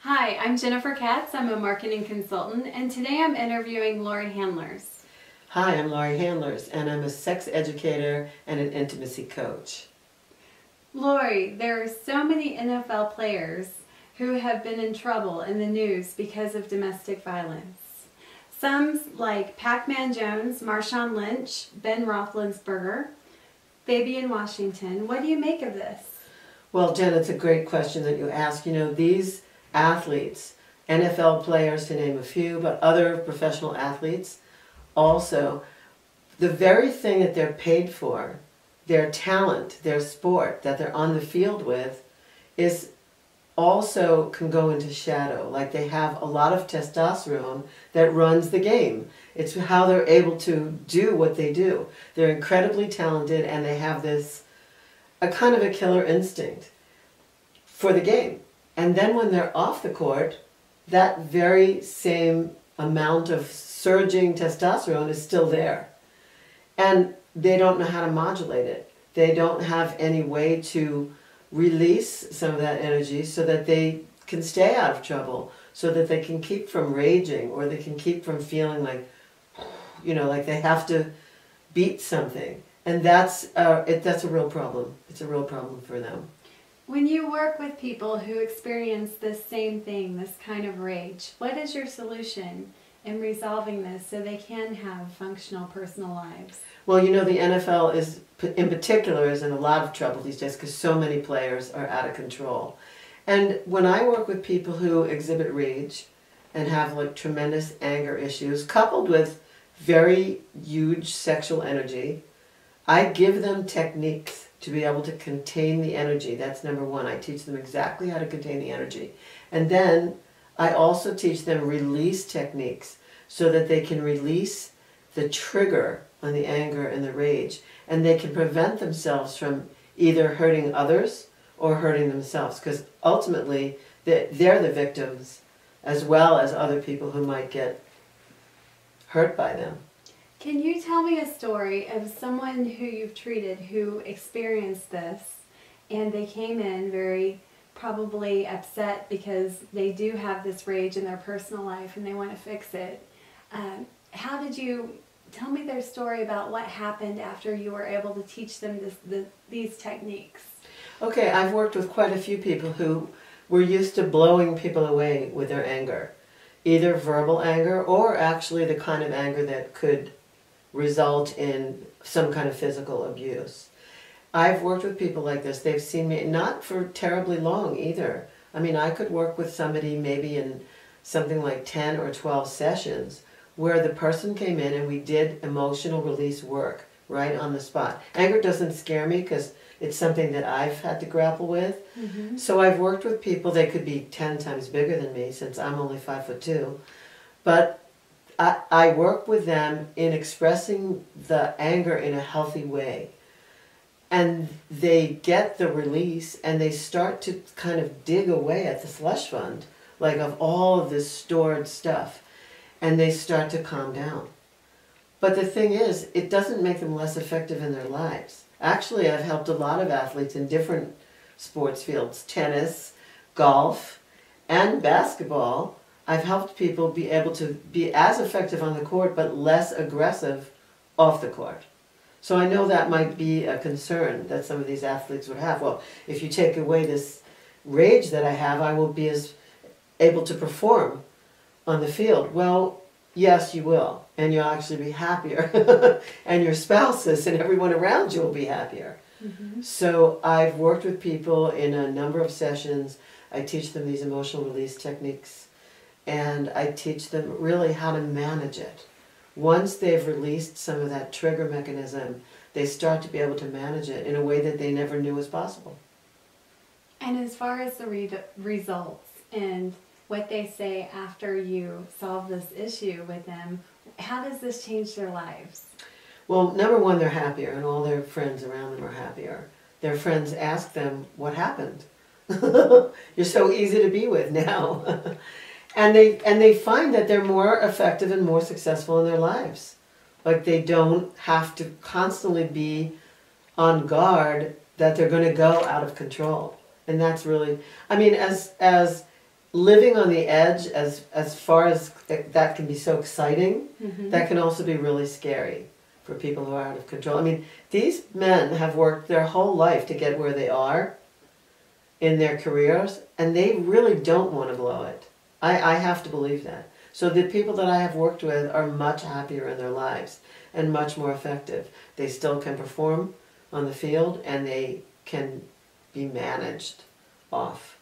Hi, I'm Jennifer Katz. I'm a marketing consultant, and today I'm interviewing Laurie Handlers. Hi, I'm Laurie Handlers, and I'm a sex educator and an intimacy coach. Laurie, there are so many NFL players who have been in trouble in the news because of domestic violence. Some like Pac-Man Jones, Marshawn Lynch, Ben Roethlisberger, Fabian Washington. What do you make of this? Well, Jen, it's a great question that you ask. You know, these athletes, NFL players to name a few, but other professional athletes also, the very thing that they're paid for, their talent, their sport that they're on the field with, is also can go into shadow. Like they have a lot of testosterone that runs the game. It's how they're able to do what they do. They're incredibly talented and they have this, a kind of a killer instinct for the game. And then when they're off the court, that very same amount of surging testosterone is still there. And they don't know how to modulate it. They don't have any way to release some of that energy so that they can stay out of trouble, so that they can keep from raging, or they can keep from feeling like, you know, like they have to beat something. And that's a real problem. It's a real problem for them. When you work with people who experience this same thing, this kind of rage, what is your solution in resolving this so they can have functional personal lives? Well, you know, the NFL is, in particular, is in a lot of trouble these days because so many players are out of control. And when I work with people who exhibit rage and have like tremendous anger issues, coupled with very huge sexual energy, I give them techniques to be able to contain the energy. That's number one. I teach them exactly how to contain the energy. And then I also teach them release techniques so that they can release the trigger on the anger and the rage, and they can prevent themselves from either hurting others or hurting themselves, because ultimately they're the victims as well as other people who might get hurt by them. Can you tell me a story of someone who you've treated who experienced this and they came in very probably upset because they do have this rage in their personal life and they want to fix it? How did you tell me their story about what happened after you were able to teach them these techniques? Okay, I've worked with quite a few people who were used to blowing people away with their anger. Either verbal anger or actually the kind of anger that could result in some kind of physical abuse. I've worked with people like this. They've seen me, not for terribly long either. I mean, I could work with somebody maybe in something like 10 or 12 sessions where the person came in and we did emotional release work right on the spot. Anger doesn't scare me because it's something that I've had to grapple with. Mm-hmm. So I've worked with people, they could be 10 times bigger than me since I'm only 5'2", but I work with them in expressing the anger in a healthy way. And they get the release and they start to kind of dig away at the slush fund, like of all of this stored stuff. And they start to calm down. But the thing is, it doesn't make them less effective in their lives. Actually, I've helped a lot of athletes in different sports fields, tennis, golf, and basketball. I've helped people be able to be as effective on the court, but less aggressive off the court. So I know that might be a concern that some of these athletes would have. Well, if you take away this rage that I have, I will be as able to perform on the field. Well, yes, you will. And you'll actually be happier. And your spouses and everyone around you will be happier. Mm-hmm. So I've worked with people in a number of sessions. I teach them these emotional release techniques. And I teach them really how to manage it. Once they've released some of that trigger mechanism, they start to be able to manage it in a way that they never knew was possible. And as far as the results and what they say after you solve this issue with them, how does this change their lives? Well, number one, they're happier, and all their friends around them are happier. Their friends ask them, what happened? You're so easy to be with now. And they find that they're more effective and more successful in their lives. Like they don't have to constantly be on guard that they're going to go out of control. And that's really, I mean, as living on the edge, as far as that can be so exciting, that can also be really scary for people who are out of control. I mean, these men have worked their whole life to get where they are in their careers, and they really don't want to blow it. I have to believe that. So the people that I have worked with are much happier in their lives and much more effective. They still can perform on the field, and they can be managed off.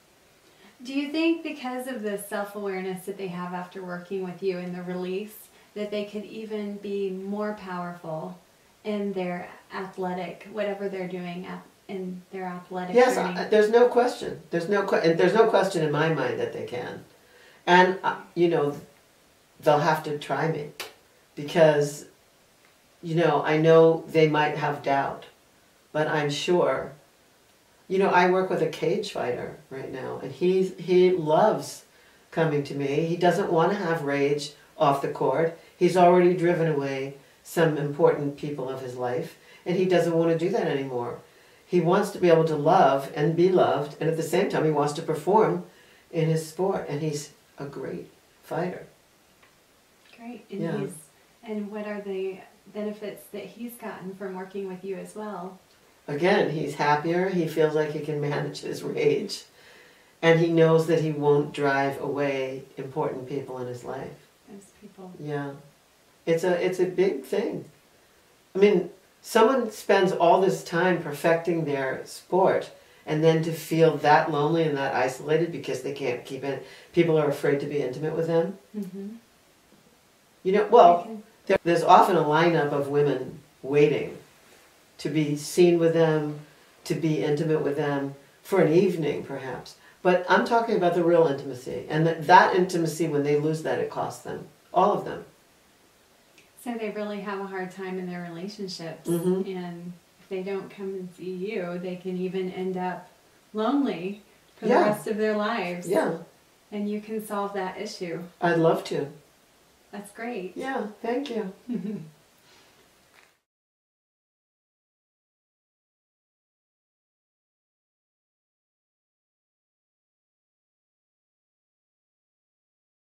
Do you think because of the self-awareness that they have after working with you and the release, that they could even be more powerful in their athletic, whatever they're doing in their athletic journey? There's no question. There's no question in my mind that they can. And, you know, they'll have to try me because, you know, I know they might have doubt, but I'm sure. You know, I work with a cage fighter right now, and he loves coming to me. He doesn't want to have rage off the court. He's already driven away some important people of his life, and he doesn't want to do that anymore. He wants to be able to love and be loved, and at the same time he wants to perform in his sport, and he's a great fighter. Great. And yeah. And what are the benefits that he's gotten from working with you as well? Again, he's happier, he feels like he can manage his rage, and he knows that he won't drive away important people in his life. Those people. Yeah. It's a big thing. I mean, someone spends all this time perfecting their sport, and then to feel that lonely and that isolated because they can't keep it, people are afraid to be intimate with them. You know, well, there's often a lineup of women waiting to be seen with them, to be intimate with them, for an evening perhaps. But I'm talking about the real intimacy, and that intimacy, when they lose that, it costs them, all of them. So they really have a hard time in their relationships, and if they don't come and see you, they can even end up lonely for the rest of their lives. Yeah. And you can solve that issue. I'd love to. That's great. Yeah, thank you.